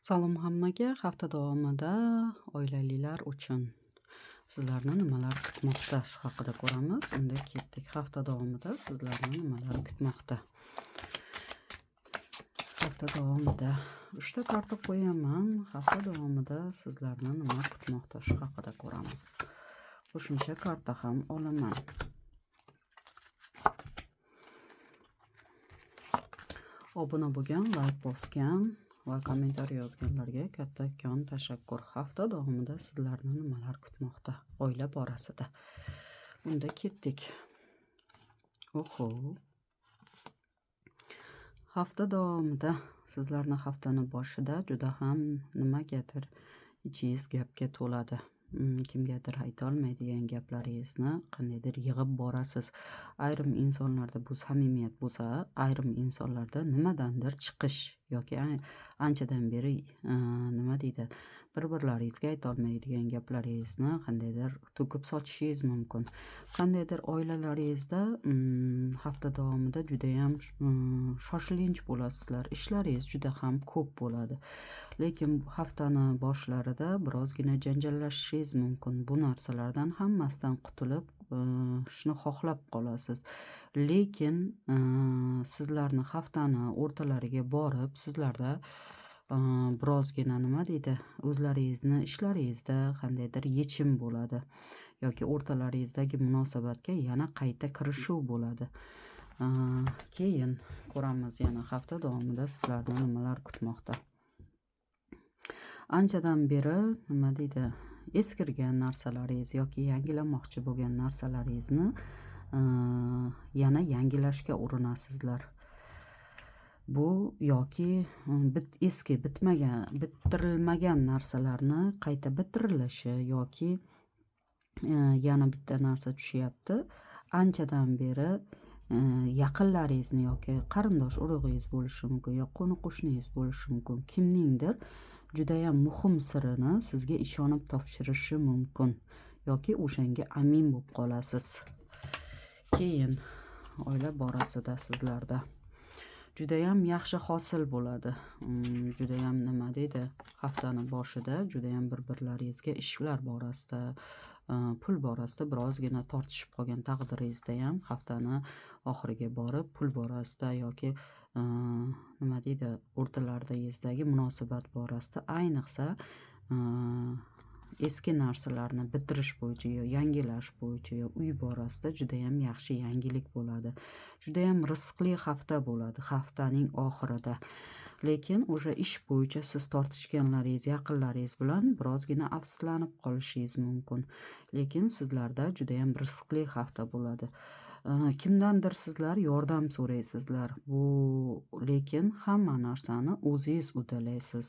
Salom hammaga. Hafta davomida oilalilar uchun sizlarni nimalar kutmoqda shu haqida ko'ramiz. Unda ketdik. Hafta davomida sizlarni nimalar kutmoqda. Hafta davomida 3 ta karta qo'yaman. Hafta davomida sizlarni nima kutmoqda shu haqida ko'ramiz. Qo'shimcha karta ham olaman. Obuna bo'lgan, like bosgan va kommentariy yozganlarga kattakon tashakkur. Hafta davomida sizlarni nimalar kutmoqda oila borasida. Unda ketdik. Hafta davomida sizlarni haftani boshida juda ham nimagadir ichingiz gapga to'ladi. Kimgadir ayta olmaydigan gaplaringizni qandaydir yig'ib borasiz. Ayrim insonlarda bu samimiyat bo'lsa, ayrim insonlarda nimadandir chiqish yoki anchadan beri nima deydi, bir-birlaringizga ayta olmaydigan gaplaringizni qandaydir to'kib sochishingiz mumkin. Qandaydir oilalaringizda hafta davomida juda ham shoshilinch bo'lasizlar. Ishlaringiz juda ham ko'p bo'ladi. Lekin haftani boshlarida birozgina janjallashishingiz mumkin. Bu narsalardan hammasidan qutulib shuni xohlab qolasiz. Lekin sizlarni haftani o'rtalariga borib, sizlarda birozgina nima deydi, o'zlaringizni ishlaringizda qandaydir yechim bo'ladi yoki o'rtalaringizdagi munosabatga yana qayta kirishuv bo'ladi. Keyin ko'ramiz yana hafta davomida sizlarni nimalar kutmoqda. Anchadan beri nima deydi, eskirgan narsalaringiz yoki yangilamoqchi bo'lgan narsalaringizni yana yangilashga urinasizlar. Bu yoki eski bitirilmagan narsalarni qayta bitirilishi yoki yana bitta narsa tushyapti. Anchadan beri yaqinlaringizni yoki qarindosh urug'ingiz bo'lishi mumkin yoki qo'ni qo'shningiz bo'lishi mumkin. Kimningdir judayam muhim sirini sizga ishonib topshirishi mumkin yoki o'shanga amin bo'lib qolasiz. Keyin oila borasida sizlarda judayam yaxshi hosil bo'ladi. Judayam nima deydi, haftani boshida judayam bir-birlaringizga ishlar borasida, pul borasida birozgina tortishib qolgan taqdiringizda ham haftani oxiriga borib pul borasida yoki nima deydi, o'rtalaringizdagi munosabat borasida, ayniqsa eski narsalarni bitirish bo'yicha yo yangilash bo'yicha yo uy borasida judayam yaxshi yangilik bo'ladi. Judayam rizqli hafta bo'ladi haftaning oxirida. Lekin o'sha ish bo'yicha siz tortishganlaringiz, yaqinlaringiz bilan birozgina afsuslanib qolishingiz mumkin. Lekin sizlarda judayam rizqli hafta bo'ladi. Kimdandir sizlar yordam so'raysizlar. Lekin hamma narsani o'zingiz uddalaysiz.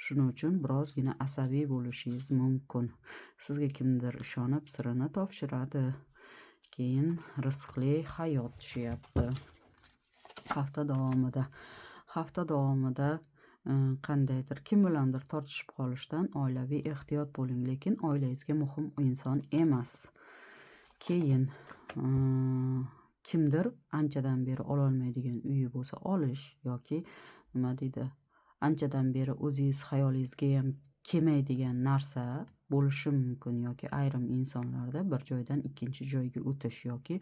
Shuning uchun birozgina asabiy bo'lishingiz mumkin. Sizga kimdir ishonib sirini topshiradi. Keyin rizqli hayot tushyapti. Hafta davomida qandaydir kim bilandir tortishib qolishdan oilaviy ehtiyot bo'ling, lekin oilangizga muhim inson emas. Keyin kimdir anchadan beri ololmaydigan uyi bo'lsa olish yoki nima deydi, anchadan beri o'zingiz xayolingizga ham kelmaydigan narsa bo'lishi mumkin yoki ayrim insonlarda bir joydan ikkinchi joyga o'tish yoki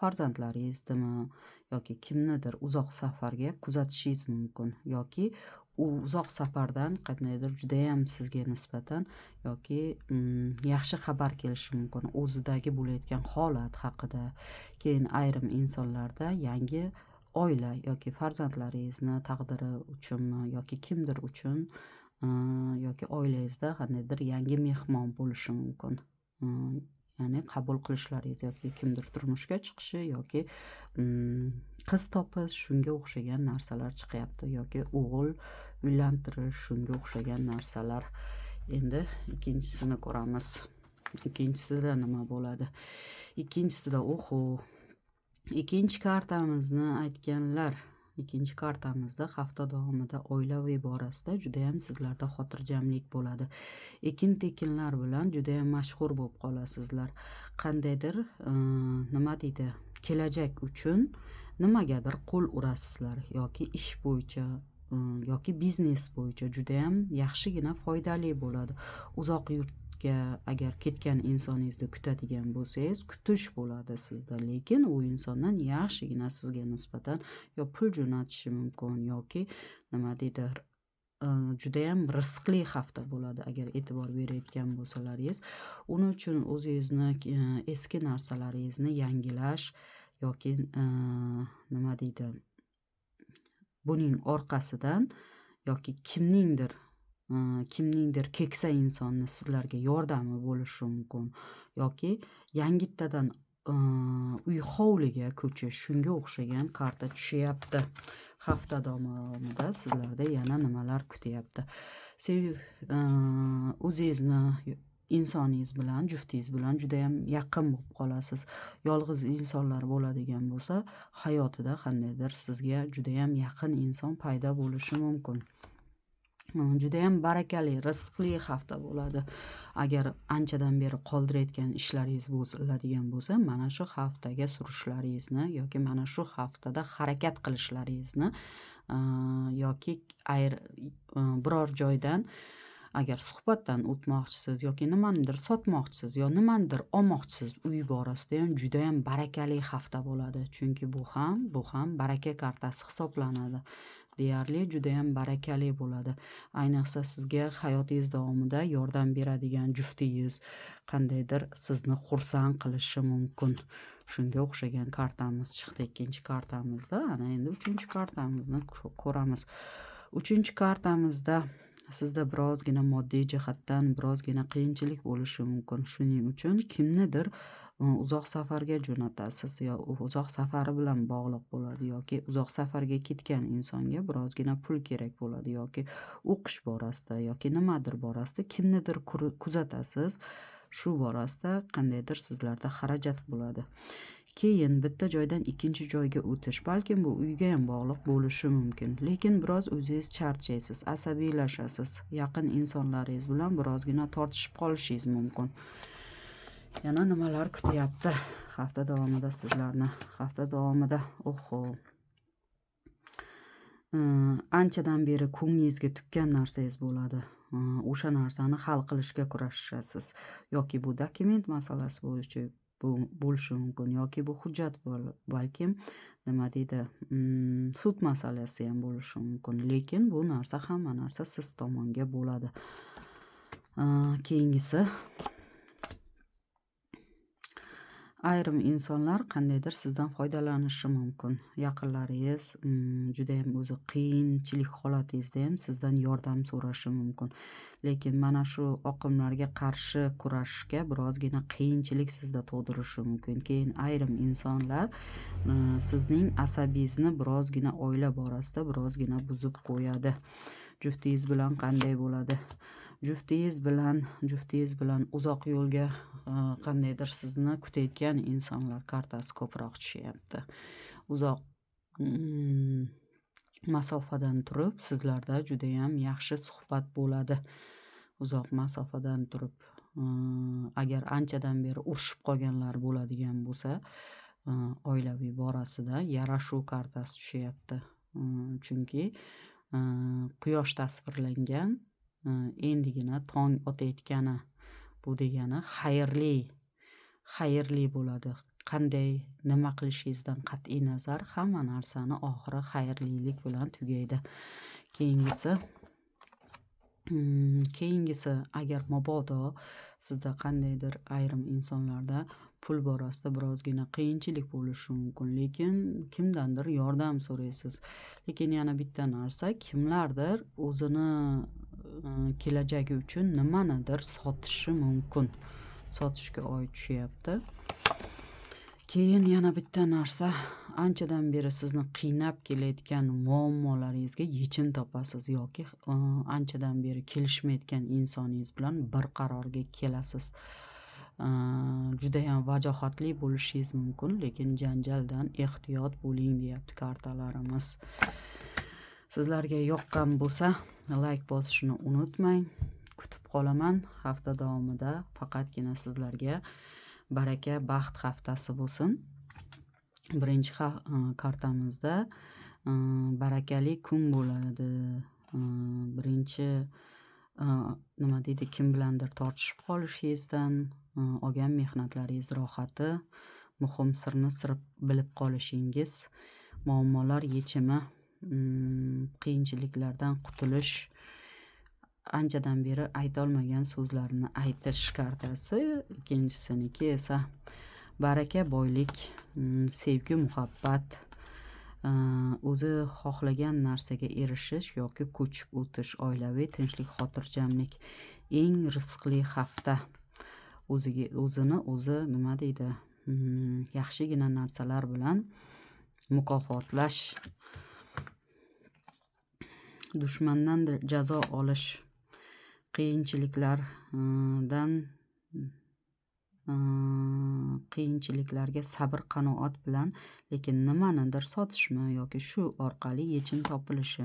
farzandlaringizdimi yoki kimnidir uzoq safarga kuzatishingiz mumkin yoki u uzoq safardan qandaydir judayam sizga nisbatan yoki yaxshi xabar kelishi mumkin o'zidagi bo'layotgan holat haqida. Keyin ayrim insonlarda yangi oila yoki farzandlaringizni taqdiri uchunmi yoki kimdir uchun yoki oilangizda qandaydir yangi mehmon bo'lishi mumkin. Ya'ni qabul qilishlaringiz yoki kimdir turmushga chiqishi yoki qiz topish, shunga o'xshagan narsalar chiqyapti yoki o'g'il uylantirish, shunga o'xshagan narsalar. Endi ikkinchisini ko'ramiz. Ikkinchisida nima bo'ladi? Ikkinchisida ikkinchi kartamizni aytganlar. Ikkinchi kartamizda hafta davomida oilaviy borasida judayam sizlarda xotirjamlik bo'ladi. Ekin-tekinlar bilan judayam mashhur bo'lib qolasizlar. Qandaydir nima deydi, kelajak uchun nimagadir qo'l urasizlar yoki ish bo'yicha yoki biznes bo'yicha judayam yaxshigina foydali bo'ladi. Uzoq yurtga agar ketgan insoningizni kutadigan bo'lsangiz, kutish bo'ladi sizda, lekin u insondan yaxshigina sizga nisbatan yo pul jo'natishi mumkin yoki nima deydi, judayam rizqli hafta bo'ladi agar e'tibor berayotgan bo'lsalaringiz. Uning uchun o'zingizni eski narsalaringizni yangilash yoki nima deydi, buning orqasidan yoki kimningdir keksa insonni sizlarga yordami bo'lishi mumkin yoki yangitdan uy hovliga ko'chish, shunga o'xshagan karta tushyapti. Hafta davomida sizlarda yana nimalar kutyapti? O'zingizni insoningiz bilan, juftingiz bilan judayam yaqin bo'lib qolasiz. Yolg'iz insonlar bo'ladigan bo'lsa, hayotida qandaydir sizga judayam yaqin inson paydo bo'lishi mumkin. Judayam barakali, rizqli hafta bo'ladi. Agar anchadan beri qoldirayotgan ishlaringiz bo'ladigan bo'lsa, mana shu haftaga surishlaringizni yoki mana shu haftada harakat qilishlaringizni yoki biror joydan agar suhbatdan o'tmoqchisiz yoki nimanidir sotmoqchisiz yo nimanidir olmoqchisiz, uy borasida ham judayam barakali hafta bo'ladi. Chunki bu ham baraka kartasi hisoblanadi. Deyarli judayam barakali bo'ladi. Ayniqsa sizga hayotingiz davomida yordam beradigan juftingiz qandaydir sizni xursand qilishi mumkin. Shunga o'xshagan kartamiz chiqdi ikkinchi kartamizda. Ana endi uchinchi kartamizni ko'ramiz. Uchinchi kartamizda sizda birozgina moddiy jihatdan birozgina qiyinchilik bo'lishi mumkin. Shuning uchun kimnidir uzoq safarga jo'natasiz yo uzoq safari bilan bog'liq bo'ladi yoki uzoq safarga ketgan insonga birozgina pul kerak bo'ladi yoki o'qish borasida yoki nimadir borasida kimnidir kuzatasiz. Shu borasida qandaydir sizlarda xarajat bo'ladi. Keyin bitta joydan ikkinchi joyga o'tish, balkim bu uyga ham bog'liq bo'lishi mumkin. Lekin biroz o'zingiz charchaysiz, asabiylashasiz. Yaqin insonlaringiz bilan birozgina tortishib qolishingiz mumkin. Yana nimalar kutyapti hafta davomida sizlarni? Hafta davomida anchadan beri ko'nglingizga tukkan narsangiz bo'ladi. O'sha narsani hal qilishga kurashasiz. Yoki bu dokument masalasi bo'lishi mumkin yoki bu hujjat balkim nima deydi, sud masalasi ham bo'lishi mumkin. Lekin bu hamma narsa siz tomonga bo'ladi. Keyingisi, ayrim insonlar qandaydir sizdan foydalanishi mumkin. Yaqinlaringiz judayam o'zi qiyinchilik holatingizda ham sizdan yordam so'rashi mumkin. Lekin mana shu oqimlarga qarshi kurashishga birozgina qiyinchilik sizda tug'dirishi mumkin. Keyin ayrim insonlar sizning asabingizni birozgina oila borasida birozgina buzib qo'yadi. Juftingiz bilan qanday bo'ladi? Juftingiz bilan uzoq yo'lga qandaydir sizni kutayotgan insonlar kartasi ko'proq tushyapti. Uzoq masofadan turib sizlarda judayam yaxshi suhbat bo'ladi. Uzoq masofadan turib agar anchadan beri urushib qolganlar bo'ladigan bo'lsa, oilaviy borasida yarashuv kartasi tushyapti. Chunki quyosh tasvirlangan, endigina tong otayotgani, bu degani xayrli bo'ladi. Qanday nima qilishingizdan qat'iy nazar hamma narsani oxiri xayrlilik bilan tugaydi. Keyingisi agar mabodo sizda qandaydir ayrim insonlarda pul borasida birozgina qiyinchilik bo'lishi mumkin, lekin kimdandir yordam so'raysiz. Lekin yana bitta narsa, kimlardir o'zini kelajagi uchun nimanidir sotishi mumkin. Sotishga oid tushyapti. Keyin yana bitta narsa, anchadan beri sizni qiynab kelayotgan muammolaringizga yechim topasiz yoki anchadan beri kelishmayotgan insoningiz bilan bir qarorga kelasiz. Judayam vajohatli bo'lishingiz mumkin, lekin janjaldan ehtiyot bo'ling deyapti kartalarimiz. Sizlarga yoqqan bo'lsa, like bosishni unutmang. Kutib qolaman. Hafta davomida faqatgina sizlarga baraka, baxt haftasi bo'lsin. Birinchi kartamizda barakali kun bo'ladi. Birinchi nima deydi, kim bilandir tortishib qolishingizdan, olgan mehnatlaringiz rohati, muhim sirni bilib qolishingiz, muammolar yechimi, qiyinchiliklardan qutulish, anchadan beri aytolmagan so'zlarni aytish kartasi. Ikkinchisiniki esa baraka, boylik, sevgi, muhabbat, o'zi xohlagan narsaga erishish yoki ko'chib o'tish, oilaviy tinchlik, xotirjamlik. Eng rizqli hafta. O'zini o'zi nima deydi, yaxshigina narsalar bilan mukofotlash, dushmandan jazo olish, qiyinchiliklarga sabr, qanoat bilan, lekin nimanidir sotishmi yoki shu orqali yechim topilishi.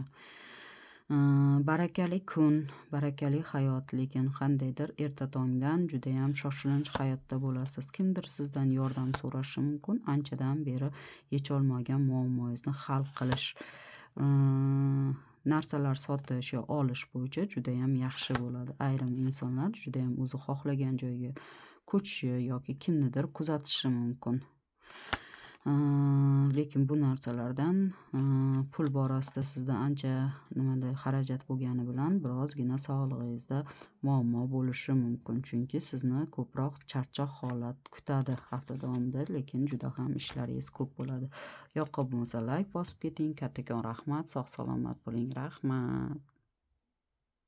Barakali kun, barakali hayot, lekin qandaydir erta tongdan judayam shoshilinch hayotda bo'lasiz. Kimdir sizdan yordam so'rashi mumkin, anchadan beri yecholmagan muammoingizni hal qilish, narsalar sotish yo olish bo'yicha judayam yaxshi bo'ladi. Ayrim insonlar judayam o'zi xohlagan joyga ko'chishi yoki kimnidir kuzatishi mumkin. Lekin bu narsalardan pul borasida sizda ancha xarajat bo'lgani bilan birozgina sog'lig'ingizda muammo bo'lishi mumkin. Chunki sizni ko'proq charchoq holat kutadi hafta davomida, lekin juda ham ishlaringiz ko'p bo'ladi. Yoqib bo'lsa layk bosib keting. Kattakon rahmat. Sog' salomat bo'ling. Rahmat.